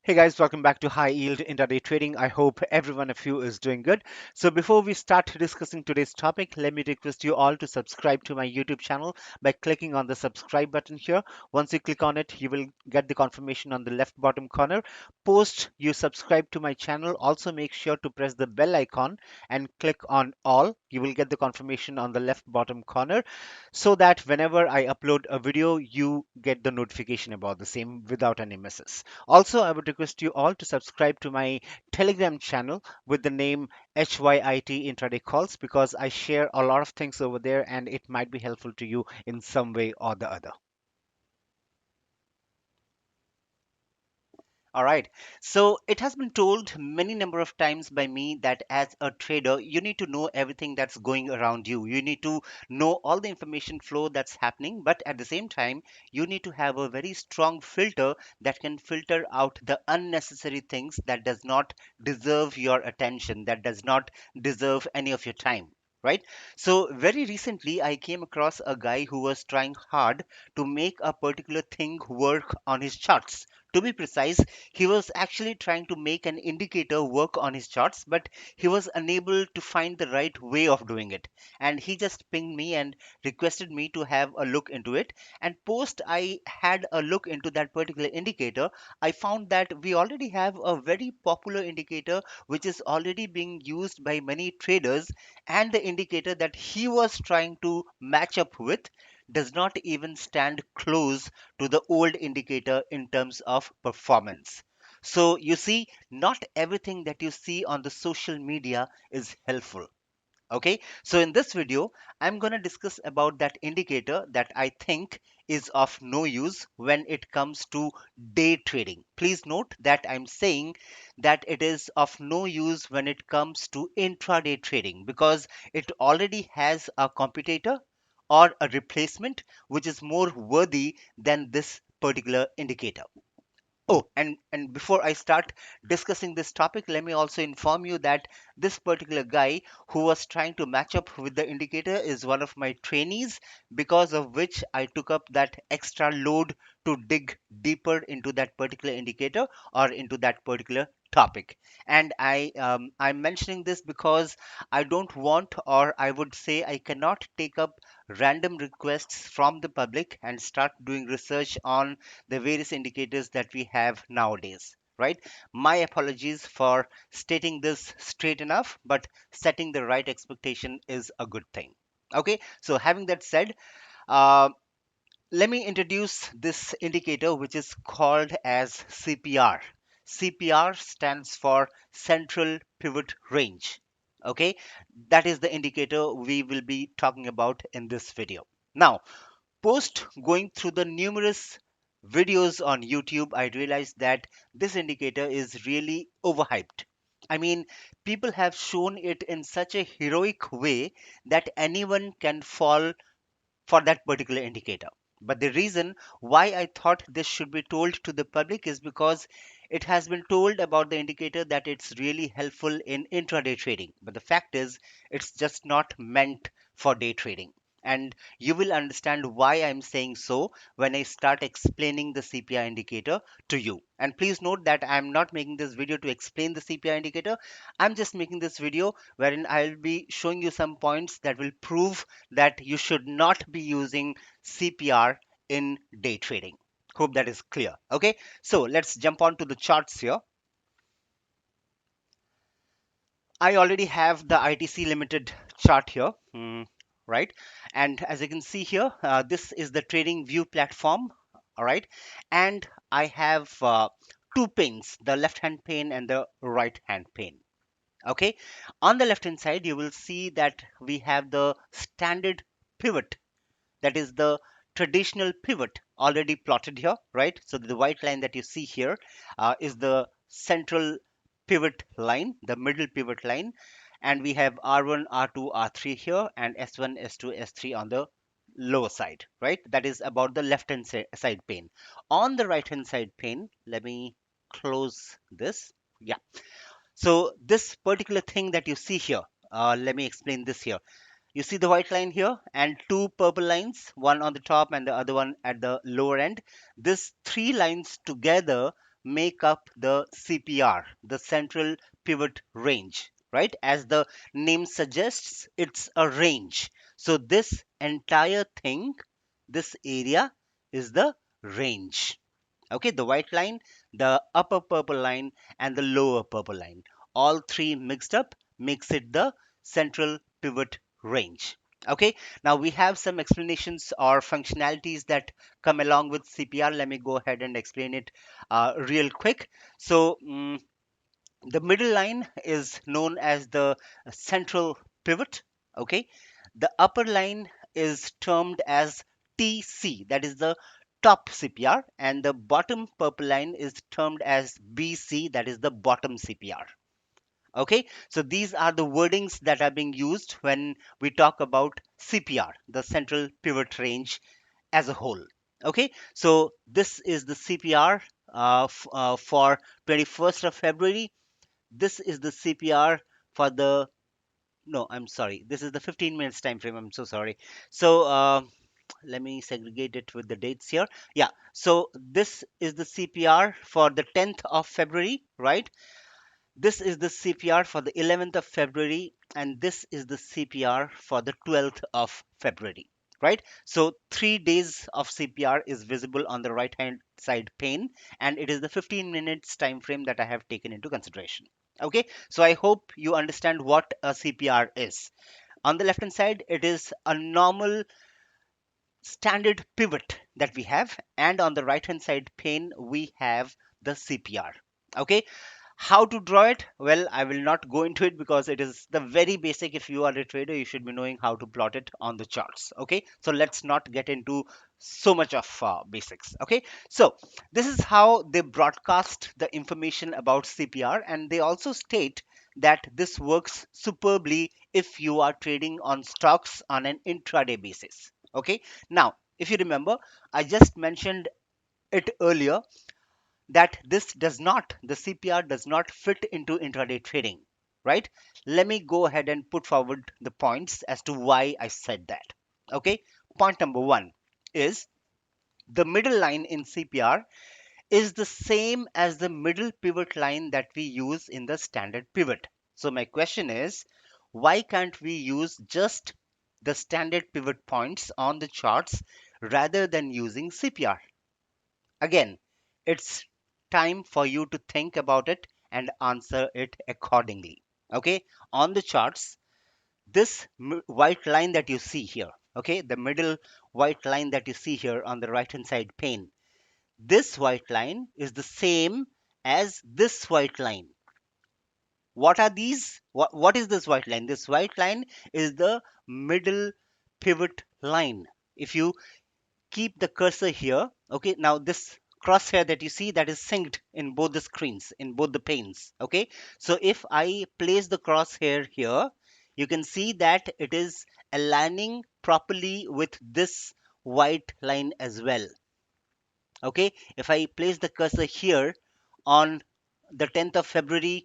Hey guys, welcome back to High Yield Intraday Trading. I hope every one of you is doing good. So before we start discussing today's topic, let me request you all to subscribe to my YouTube channel by clicking on the subscribe button here. Once you click on it, you will get the confirmation on the left bottom corner. Post you subscribe to my channel, also make sure to press the bell icon and click on all. You will get the confirmation on the left bottom corner so that whenever I upload a video, you get the notification about the same without any misses. Also, I would request you all to subscribe to my Telegram channel with the name HYIT Intraday Calls because I share a lot of things over there and it might be helpful to you in some way or the other. All right. So it has been told many number of times by me that as a trader, you need to know everything that's going around you. You need to know all the information flow that's happening, but at the same time, you need to have a very strong filter that can filter out the unnecessary things that does not deserve your attention, that does not deserve any of your time. Right. So very recently, I came across a guy who was trying hard to make a particular thing work on his charts. To be precise, he was actually trying to make an indicator work on his charts, but he was unable to find the right way of doing it. And he just pinged me and requested me to have a look into it. And post I had a look into that particular indicator, I found that we already have a very popular indicator which is already being used by many traders, and the indicator that he was trying to match up with does not even stand close to the old indicator in terms of performance. So you see, not everything that you see on the social media is helpful. Okay, so in this video, I'm going to discuss about that indicator that I think is of no use when it comes to day trading. Please note that I'm saying that it is of no use when it comes to intraday trading because it already has a competitor or a replacement which is more worthy than this particular indicator. Oh, and before I start discussing this topic, let me also inform you that this particular guy who was trying to match up with the indicator is one of my trainees, because of which I took up that extra load to dig deeper into that particular indicator or into that particular topic. And I'm mentioning this because I don't want, or I would say I cannot take up random requests from the public and start doing research on the various indicators that we have nowadays, right? My apologies for stating this straight enough, but setting the right expectation is a good thing. Okay, so having that said, uh, let me introduce this indicator which is called as CPR. CPR stands for Central Pivot Range. Okay, that is the indicator we will be talking about in this video. Now, post going through the numerous videos on YouTube, I realized that this indicator is really overhyped. I mean, people have shown it in such a heroic way that anyone can fall for that particular indicator. But the reason why I thought this should be told to the public is because it has been told about the indicator that it's really helpful in intraday trading. But the fact is, it's just not meant for day trading. And you will understand why I'm saying so when I start explaining the CPI indicator to you. And please note that I'm not making this video to explain the CPI indicator. I'm just making this video wherein I'll be showing you some points that will prove that you should not be using CPR in day trading. Hope that is clear. Okay, so let's jump on to the charts here. I already have the ITC Limited chart here, right? And as you can see here, this is the Trading View platform, all right? And I have two panes, the left hand pane and the right hand pane. Okay, on the left hand side, you will see that we have the standard pivot, that is the traditional pivot already plotted here, right? So the white line that you see here is the central pivot line, the middle pivot line, and we have R1, R2, R3 here, and S1, S2, S3 on the lower side, right? That is about the left hand side pane. On the right hand side pane, let me close this. Yeah, so this particular thing that you see here, let me explain this here. You see the white line here and two purple lines, one on the top and the other one at the lower end. These three lines together make up the CPR, the central pivot range, right? As the name suggests, it's a range. So this entire thing, this area is the range. Okay, the white line, the upper purple line, and the lower purple line. All three mixed up makes it the central pivot range. Okay, now we have some explanations or functionalities that come along with CPR. Let me go ahead and explain it real quick. So, the middle line is known as the central pivot. Okay, the upper line is termed as TC, that is the top CPR, and the bottom purple line is termed as BC, that is the bottom CPR. Okay, so these are the wordings that are being used when we talk about CPR, the central pivot range as a whole. Okay, so this is the CPR for 21st of February. This is the CPR for the, no, I'm sorry, this is the 15 minutes time frame. I'm so sorry. So let me segregate it with the dates here. Yeah, so this is the CPR for the 10th of February, right? This is the CPR for the 11th of February, and this is the CPR for the 12th of February, right? So 3 days of CPR is visible on the right hand side pane, and it is the 15 minutes time frame that I have taken into consideration. Okay, so I hope you understand what a CPR is. On the left hand side, it is a normal standard pivot that we have, and on the right hand side pane, we have the CPR. Okay, how to draw it? Well, I will not go into it because it is the very basic. If you are a trader, you should be knowing how to plot it on the charts. Okay, so let's not get into so much of basics. Okay, so this is how they broadcast the information about CPR, and they also state that this works superbly if you are trading on stocks on an intraday basis. Okay, now if you remember, I just mentioned it earlier that this does not, the CPR does not fit into intraday trading, right? Let me go ahead and put forward the points as to why I said that. Okay, point number one is the middle line in CPR is the same as the middle pivot line that we use in the standard pivot. So my question is, why can't we use just the standard pivot points on the charts rather than using CPR? Again, it's time for you to think about it and answer it accordingly. Okay, on the charts, this white line that you see here, okay, the middle white line that you see here on the right hand side pane, this white line is the same as this white line. What are these? What is this white line? This white line is the middle pivot line. If you keep the cursor here, okay, now this crosshair that you see, that is synced in both the screens, in both the panes. Okay, so if I place the crosshair here, you can see that it is aligning properly with this white line as well. Okay, if I place the cursor here on the 10th of February,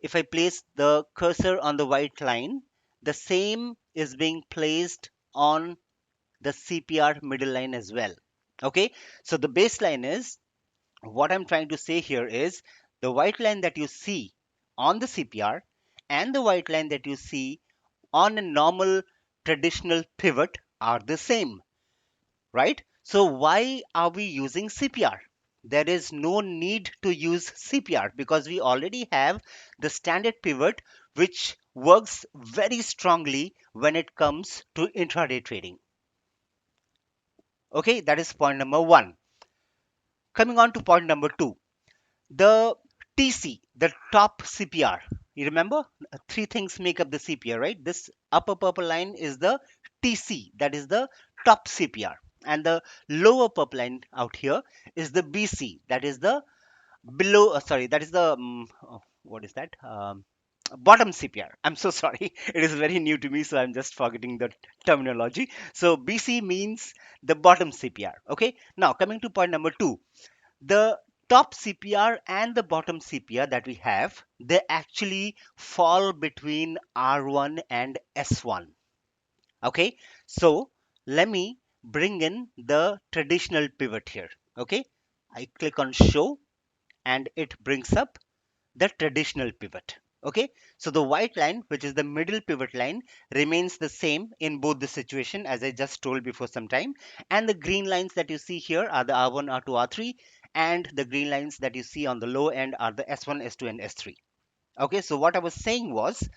if I place the cursor on the white line, the same is being placed on the CPR middle line as well. Okay, so the baseline is, what I'm trying to say here is, the white line that you see on the CPR and the white line that you see on a normal traditional pivot are the same, right? So why are we using CPR? There is no need to use CPR because we already have the standard pivot, which works very strongly when it comes to intraday trading. Okay, that is point number one. Coming on to point number two, the TC, the top CPR. You remember, three things make up the CPR, right? This upper purple line is the TC, that is the top CPR. And the lower purple line out here is the BC, that is the below, sorry, that is the, what is that? Bottom CPR. I'm so sorry. It is very new to me, so I'm just forgetting the terminology. So BC means the bottom CPR. Okay. Now coming to point number two, the top CPR and the bottom CPR that we have, they actually fall between R1 and S1. Okay, so let me bring in the traditional pivot here. Okay, I click on show and it brings up the traditional pivot. Okay, so the white line, which is the middle pivot line, remains the same in both the situation as I just told before some time. And the green lines that you see here are the R1, R2, R3, and the green lines that you see on the low end are the S1, S2, and S3. Okay, so what I was saying was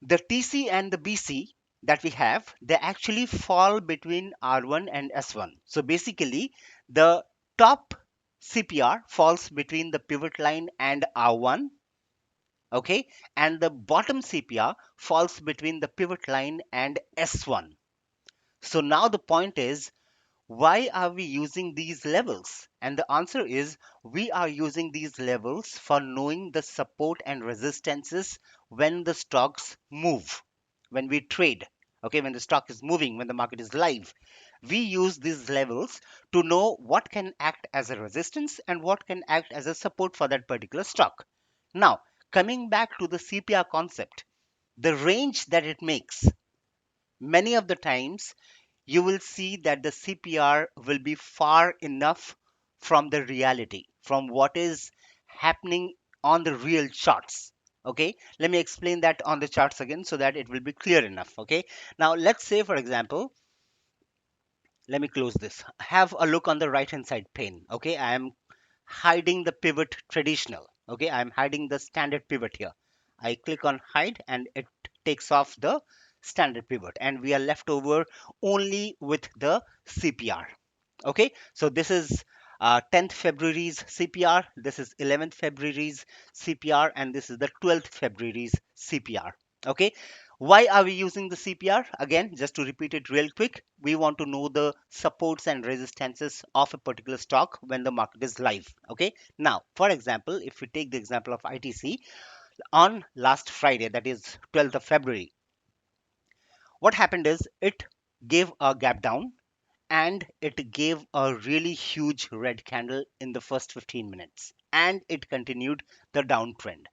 the TC and the BC that we have, they actually fall between R1 and S1. So basically, the top CPR falls between the pivot line and R1, okay, and the bottom CPR falls between the pivot line and S1. So now the point is, why are we using these levels? And the answer is, we are using these levels for knowing the support and resistances when the stocks move, when we trade. Okay, when the stock is moving, when the market is live, we use these levels to know what can act as a resistance and what can act as a support for that particular stock. Now, coming back to the CPR concept, the range that it makes, many of the times you will see that the CPR will be far enough from the reality, from what is happening on the real charts. Okay, let me explain that on the charts again so that it will be clear enough. Okay, now let's say, for example, let me close this. Have a look on the right hand side pane. Okay, I am hiding the pivot traditional. Okay, I'm hiding the standard pivot here. I click on hide and it takes off the standard pivot, and we are left over only with the CPR. Okay, so this is 10th February's CPR, this is 11th February's CPR, and this is the 12th February's CPR. Okay, why are we using the CPR? Again, just to repeat it real quick, we want to know the supports and resistances of a particular stock when the market is live. Okay, now for example, if we take the example of ITC, on last Friday, that is 12th of February, what happened is it gave a gap down and it gave a really huge red candle in the first 15 minutes, and it continued the downtrend.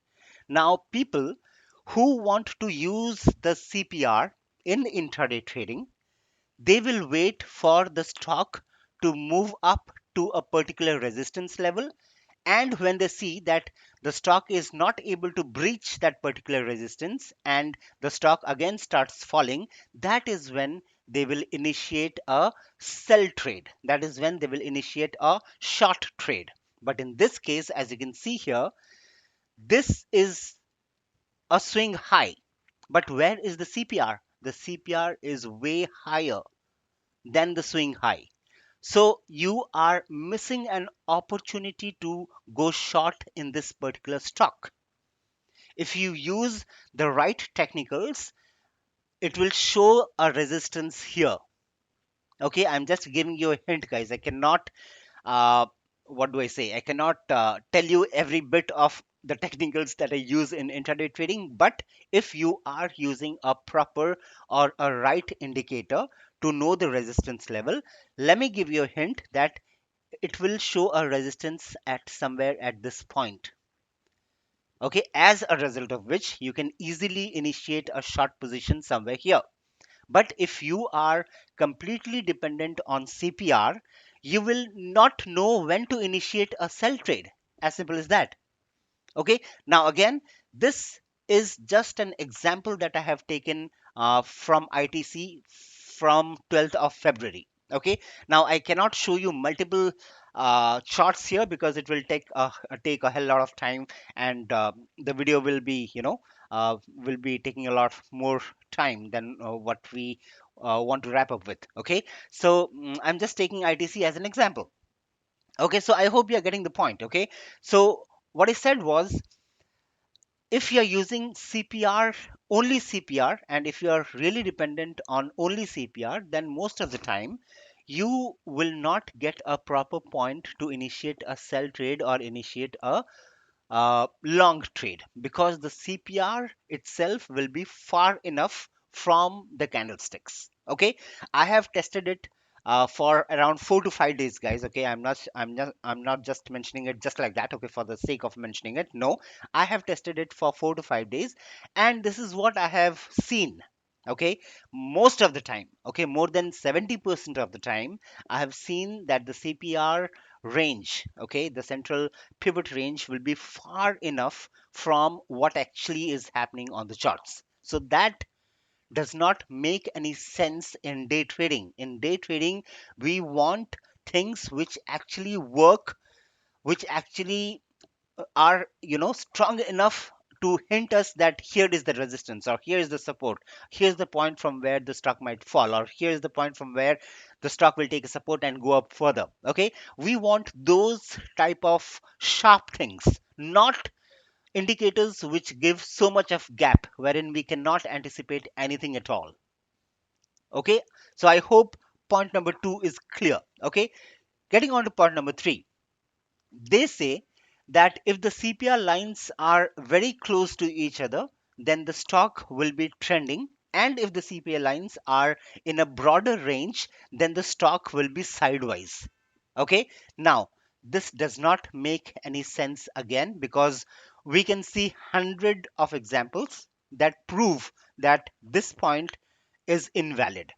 Now people who want to use the CPR in intraday trading, they will wait for the stock to move up to a particular resistance level, and when they see that the stock is not able to breach that particular resistance and the stock again starts falling, that is when they will initiate a sell trade. That is when they will initiate a short trade. But in this case, as you can see here, this is a swing high. But where is the CPR? The CPR is way higher than the swing high. So you are missing an opportunity to go short in this particular stock. If you use the right technicals, it will show a resistance here. Okay, I'm just giving you a hint, guys. I cannot, uh, what do I say? I cannot tell you every bit of the technicals that I use in intraday trading. But if you are using a proper or a right indicator to know the resistance level, let me give you a hint that it will show a resistance at somewhere at this point. Okay, as a result of which you can easily initiate a short position somewhere here. But if you are completely dependent on CPR, you will not know when to initiate a sell trade. As simple as that. Okay, now again, this is just an example that I have taken from ITC from 12th of February. Okay, now I cannot show you multiple charts here because it will take a hell lot of time, and the video will be, will be taking a lot more time than what we want to wrap up with. Okay, so I'm just taking ITC as an example. Okay, so I hope you're getting the point. Okay, so what I said was, if you're using CPR, only CPR, and if you are really dependent on only CPR, then most of the time you will not get a proper point to initiate a sell trade or initiate a long trade, because the CPR itself will be far enough from the candlesticks. Okay, I have tested it for around 4 to 5 days, guys. Okay, I'm not just mentioning it just like that. Okay, for the sake of mentioning it, no, I have tested it for 4 to 5 days, and this is what I have seen. Okay, most of the time, okay, more than 70% of the time, I have seen that the CPR range, okay, the central pivot range will be far enough from what actually is happening on the charts. So that does not make any sense in day trading. In day trading, we want things which actually work, which actually are, strong enough to hint us that here is the resistance, or here is the support, here's the point from where the stock might fall, or here's the point from where the stock will take a support and go up further. Okay, we want those type of sharp things, not indicators which give so much of gap wherein we cannot anticipate anything at all. Okay, so I hope point number 2 is clear. Okay, getting on to point number 3, they say that if the CPR lines are very close to each other, then the stock will be trending. And if the CPR lines are in a broader range, then the stock will be sideways. Okay, now this does not make any sense again, because we can see hundred of examples that prove that this point is invalid.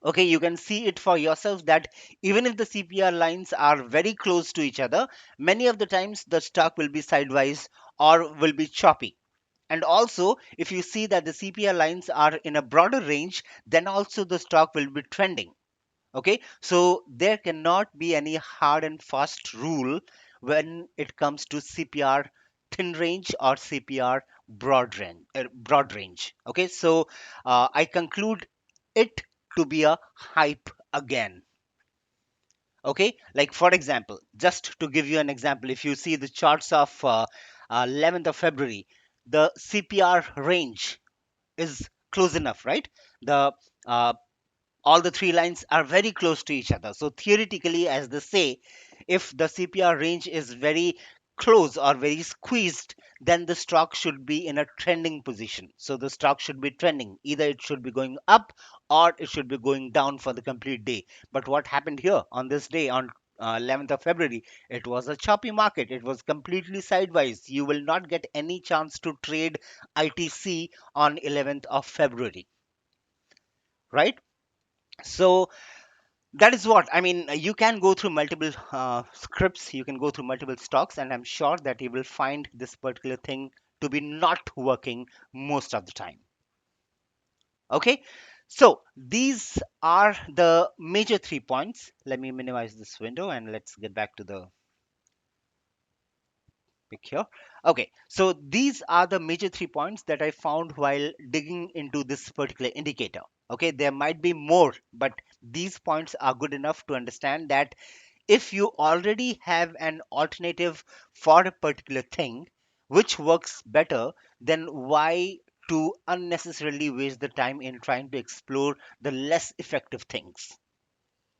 Okay, you can see it for yourself that even if the CPR lines are very close to each other, many of the times the stock will be sideways or will be choppy. And also, if you see that the CPR lines are in a broader range, then also the stock will be trending. Okay, so there cannot be any hard and fast rule when it comes to CPR thin range or CPR broad range. Okay, so I conclude it to be a hype again. Okay, like for example, just to give you an example, if you see the charts of 11th of February, the CPR range is close enough, right? The all the three lines are very close to each other. So theoretically, as they say, if the CPR range is very close or very squeezed, then the stock should be in a trending position. So the stock should be trending. Either it should be going up or it should be going down for the complete day. But what happened here on this day, on 11th of February, it was a choppy market. It was completely sideways. You will not get any chance to trade ITC on 11th of February, right? So that is what I mean. You can go through multiple scripts, you can go through multiple stocks, and I'm sure that you will find this particular thing to be not working most of the time. Okay, so these are the major 3 points. Let me minimize this window and let's get back to the pick here. Okay, so these are the major 3 points that I found while digging into this particular indicator. Okay, there might be more, but these points are good enough to understand that if you already have an alternative for a particular thing which works better, then why to unnecessarily waste the time in trying to explore the less effective things,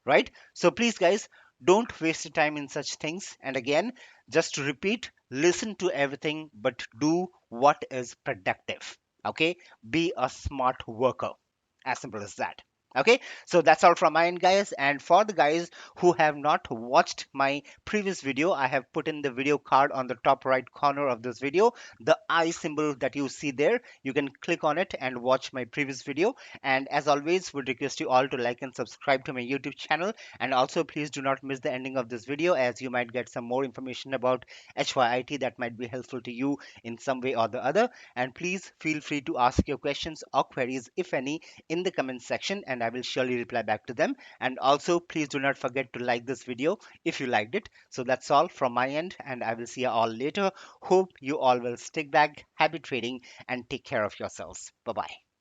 right? So please, guys, don't waste your time in such things. And again, just to repeat, listen to everything, but do what is productive. Okay, be a smart worker, as simple as that. Okay, so that's all from my end, guys. And for the guys who have not watched my previous video, I have put in the video card on the top right corner of this video, the I symbol that you see there. You can click on it and watch my previous video. And as always, would request you all to like and subscribe to my YouTube channel. And also, please do not miss the ending of this video, as you might get some more information about HYIT that might be helpful to you in some way or the other. And please feel free to ask your questions or queries, if any, in the comment section, and I will surely reply back to them. And also, please do not forget to like this video if you liked it. So that's all from my end, and I will see you all later. Hope you all will stick back, happy trading, and take care of yourselves. Bye bye.